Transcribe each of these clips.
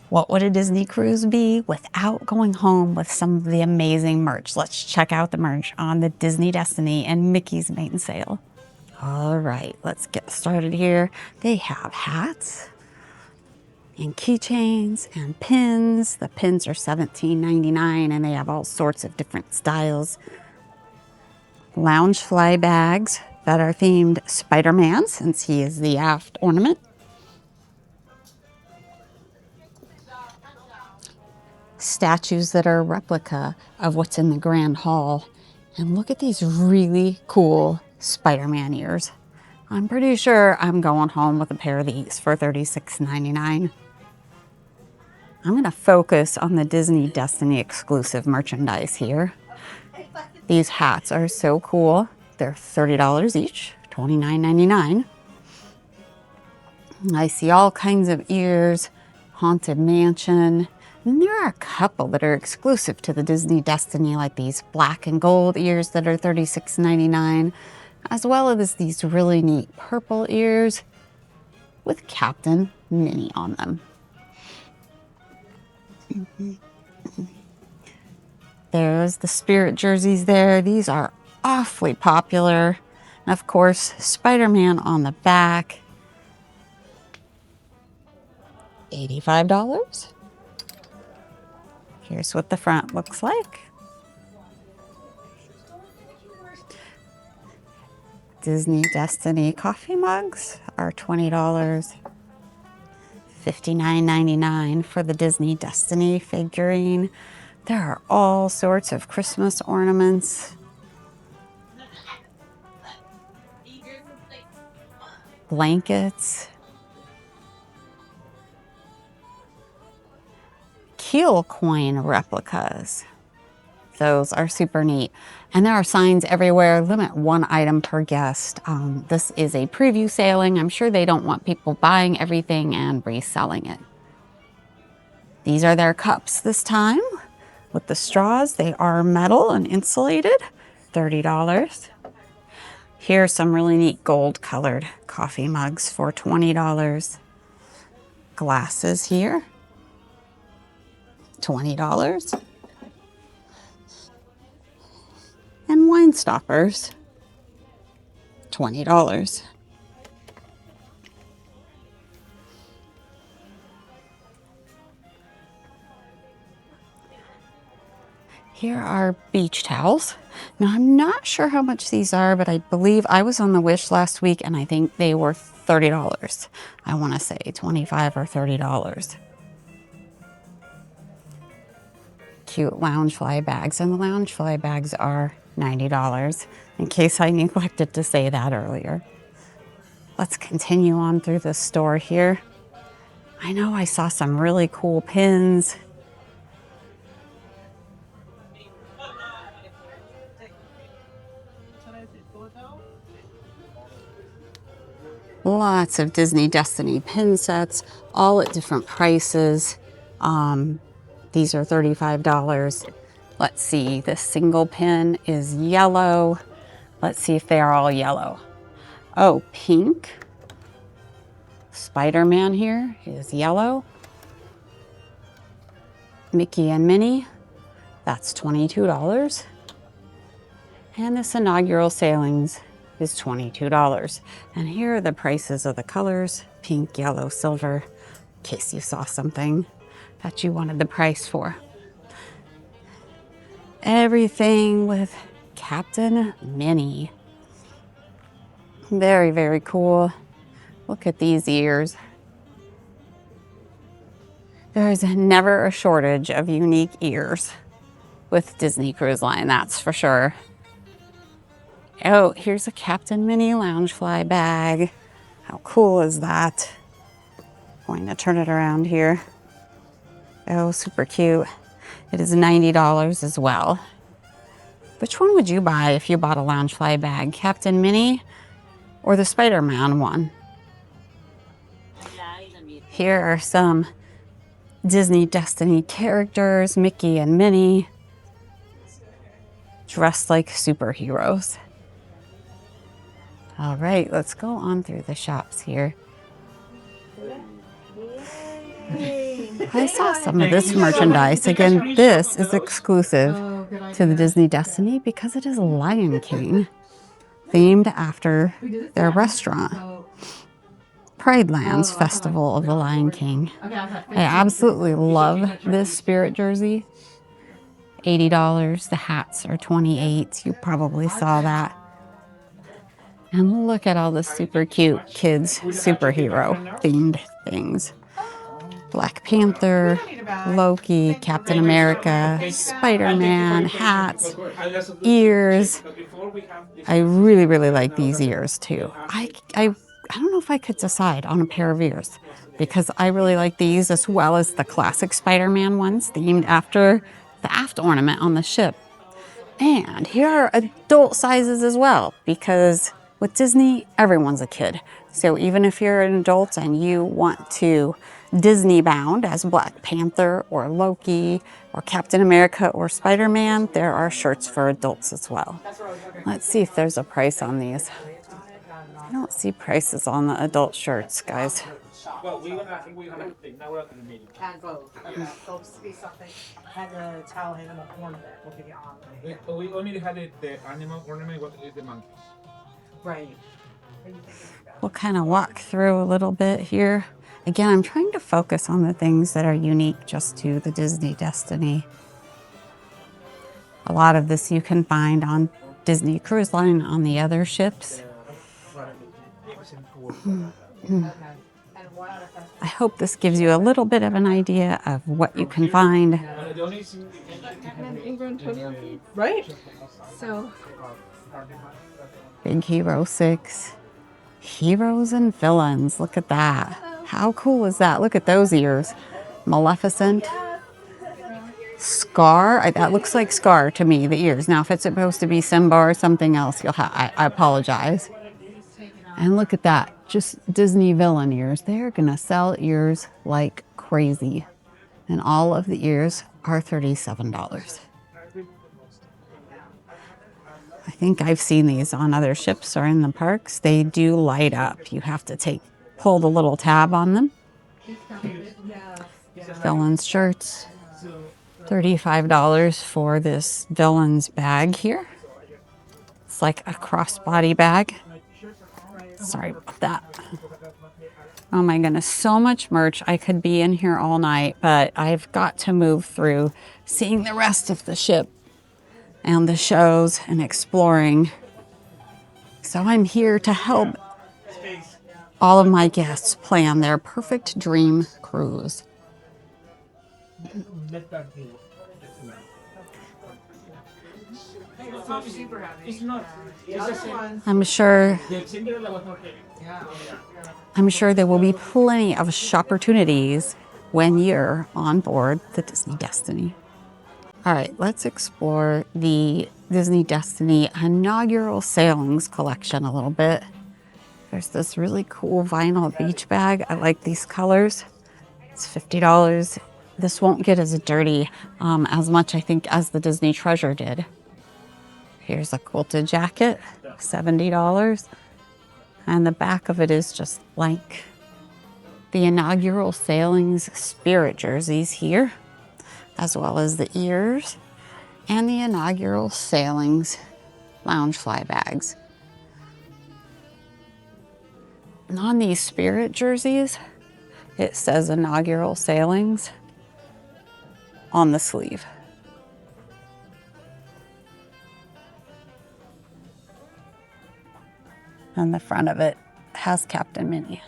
What would a Disney cruise be without going home with some of the amazing merch? Let's check out the merch on the Disney Destiny and Mickey's main sale. All right, let's get started here. They have hats and keychains and pins. The pins are $17.99 and they have all sorts of different styles. Lounge fly bags that are themed Spider-Man, since he is the aft ornament. Statues that are a replica of what's in the Grand Hall. And look at these really cool Spider-Man ears. I'm pretty sure I'm going home with a pair of these for $36.99. I'm going to focus on the Disney Destiny exclusive merchandise here. These hats are so cool. They're $30 each, $29.99. I see all kinds of ears, Haunted Mansion. And there are a couple that are exclusive to the Disney Destiny, like these black and gold ears that are $36.99, as well as these really neat purple ears with Captain Minnie on them. There's the Spirit jerseys there. These are awfully popular. And of course, Spider-Man on the back. $85. Here's what the front looks like. Disney Destiny coffee mugs are $20. $59.99 for the Disney Destiny figurine. There are all sorts of Christmas ornaments. Blankets. Keel coin replicas. Those are super neat. And there are signs everywhere, limit 1 item per guest. This is a preview sailing. I'm sure they don't want people buying everything and reselling it. These are their cups this time with the straws. They are metal and insulated, $30. Here are some really neat gold colored coffee mugs for $20. Glasses here, $20. And wine stoppers, $20. Here are beach towels. Now, I'm not sure how much these are, but I believe I was on the Wish last week and I think they were $30. I want to say $25 or $30. Cute lounge fly bags, and the lounge fly bags are $90, in case I neglected to say that earlier. Let's continue on through the store here. I know I saw some really cool pins. Lots of Disney Destiny pin sets, all at different prices. These are $35. Let's see, this single pin is yellow. Let's see if they are all yellow. Oh, pink. Spider-Man here is yellow. Mickey and Minnie, that's $22. And this Inaugural Sailings is $22. And here are the prices of the colors: pink, yellow, silver, in case you saw something that you wanted the price for. Everything with Captain Minnie. Very, very cool. Look at these ears. There's never a shortage of unique ears with Disney Cruise Line, that's for sure. Oh, here's a Captain Minnie Loungefly bag. How cool is that? Going to turn it around here. Oh, super cute. It is $90 as well. Which one would you buy if you bought a Loungefly bag? Captain Minnie or the Spider-Man one? Here are some Disney Destiny characters, Mickey and Minnie, dressed like superheroes. All right, let's go on through the shops here. I saw some of this merchandise. Again, this is exclusive to the Disney Destiny because it is Lion King, themed after their restaurant. Pride Lands Festival of the Lion King. I absolutely love this Spirit jersey. $80. The hats are $28. You probably saw that. And look at all the super cute kids superhero themed things. Black Panther, Loki, Captain America, Spider-Man, hats, ears. I really, really like these ears too. I don't know if I could decide on a pair of ears because I really like these as well as the classic Spider-Man ones themed after the aft ornament on the ship. And here are adult sizes as well because with Disney, everyone's a kid. So even if you're an adult and you want to Disney bound as Black Panther or Loki or Captain America or Spider-Man, there are shirts for adults as well. Let's see if there's a price on these. I don't see prices on the adult shirts, guys. Well, I think we're gonna now we're in the meeting. And both. So be something. And the towel animal ornament will be on. But we only had the animal ornament. What is the monkey? Right. We'll kind of walk through a little bit here. Again, I'm trying to focus on the things that are unique just to the Disney Destiny. A lot of this you can find on Disney Cruise Line on the other ships. I hope this gives you a little bit of an idea of what you can find. Right? So Big Hero 6. Heroes and villains. Look at that. How cool is that? Look at those ears. Maleficent. Scar. That looks like Scar to me, the ears. Now, if it's supposed to be Simba or something else, I apologize. And look at that. Just Disney villain ears. They're going to sell ears like crazy. And all of the ears are $37. I think I've seen these on other ships or in the parks. They do light up. You have to pull the little tab on them. Villains shirts. $35 for this villains bag here. It's like a crossbody bag. Sorry about that. Oh my goodness, so much merch. I could be in here all night, but I've got to move through seeing the rest of the ship and the shows and exploring. So I'm here to help all of my guests plan their perfect dream cruise. I'm sure there will be plenty of opportunities when you're on board the Disney Destiny. All right, let's explore the Disney Destiny inaugural sailings collection a little bit. There's this really cool vinyl beach bag. I like these colors. It's $50. This won't get as dirty as much, I think, as the Disney Treasure did. Here's a quilted jacket, $70. And the back of it is just blank. The inaugural sailings Spirit jerseys here, as well as the ears, and the inaugural sailings Loungefly bags. And on these Spirit jerseys, it says inaugural sailings on the sleeve. And the front of it has Captain Minnie.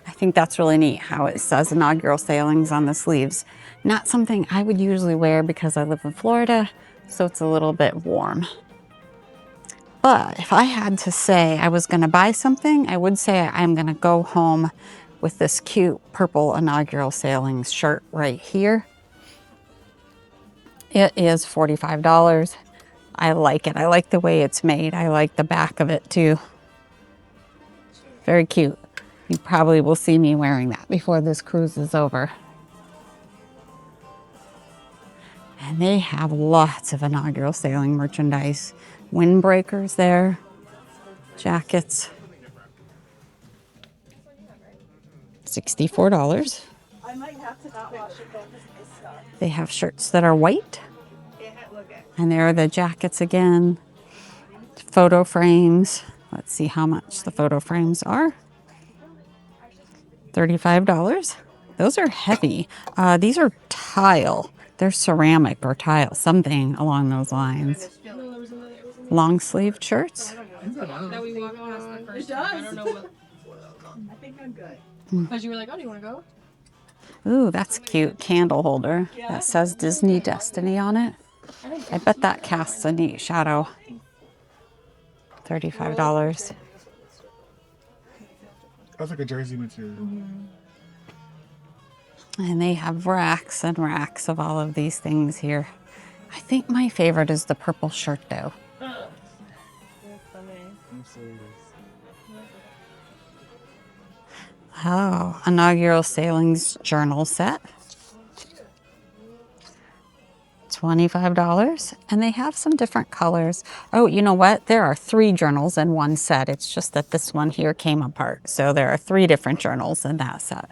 I think that's really neat how it says inaugural sailings on the sleeves. Not something I would usually wear because I live in Florida, so it's a little bit warm. But if I had to say I was gonna buy something, I would say I'm gonna go home with this cute purple inaugural sailings shirt right here. It is $45. I like it. I like the way it's made. I like the back of it too. Very cute. You probably will see me wearing that before this cruise is over. And they have lots of inaugural sailing merchandise. Windbreakers there, jackets. $64. They have shirts that are white. And there are the jackets again. Photo frames. Let's see how much the photo frames are. $35. Those are heavy. These are tile. They're ceramic or tile, something along those lines. Long sleeved shirts. It does. I think I'm good. Because you were like, oh, do you want to go? Ooh, that's a cute candle holder that says Disney Destiny on it. I bet that casts a neat shadow. $35. That's like a jersey material. And they have racks and racks of all of these things here. I think my favorite is the purple shirt though. Oh, Inaugural Sailings journal set. $25. And they have some different colors. Oh, you know what? There are 3 journals in one set. It's just that this one here came apart. So there are 3 different journals in that set.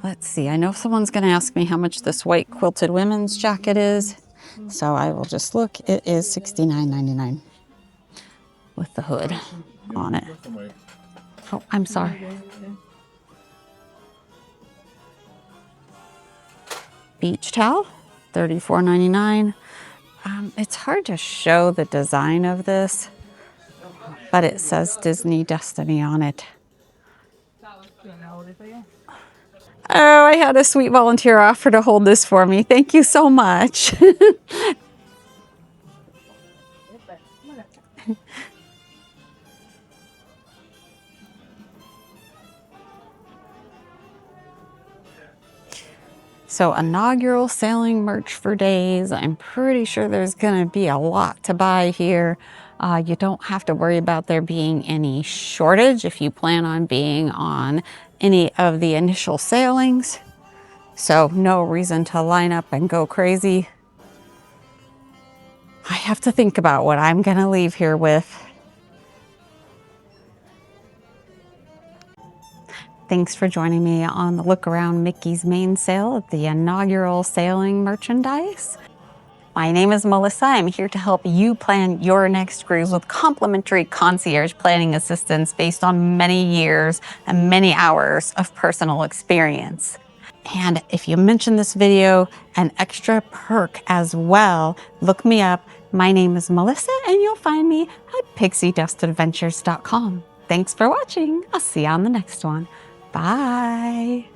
Let's see. I know someone's going to ask me how much this white quilted women's jacket is. So I will just look. It is $69.99 with the hood on it. Oh, I'm sorry. Beach towel, $34.99. It's hard to show the design of this, but it says Disney Destiny on it. Oh, I had a sweet volunteer offer to hold this for me. Thank you so much. So inaugural sailing merch for days. I'm pretty sure there's going to be a lot to buy here. You don't have to worry about there being any shortage if you plan on being on any of the initial sailings. So no reason to line up and go crazy. I have to think about what I'm going to leave here with. Thanks for joining me on the look around Mickey's main sale at the inaugural sailing merchandise. My name is Melissa. I'm here to help you plan your next cruise with complimentary concierge planning assistance based on many years and many hours of personal experience. And if you mention this video, an extra perk as well, look me up. My name is Melissa and you'll find me at pixiedustadventures.com. Thanks for watching. I'll see you on the next one. Bye.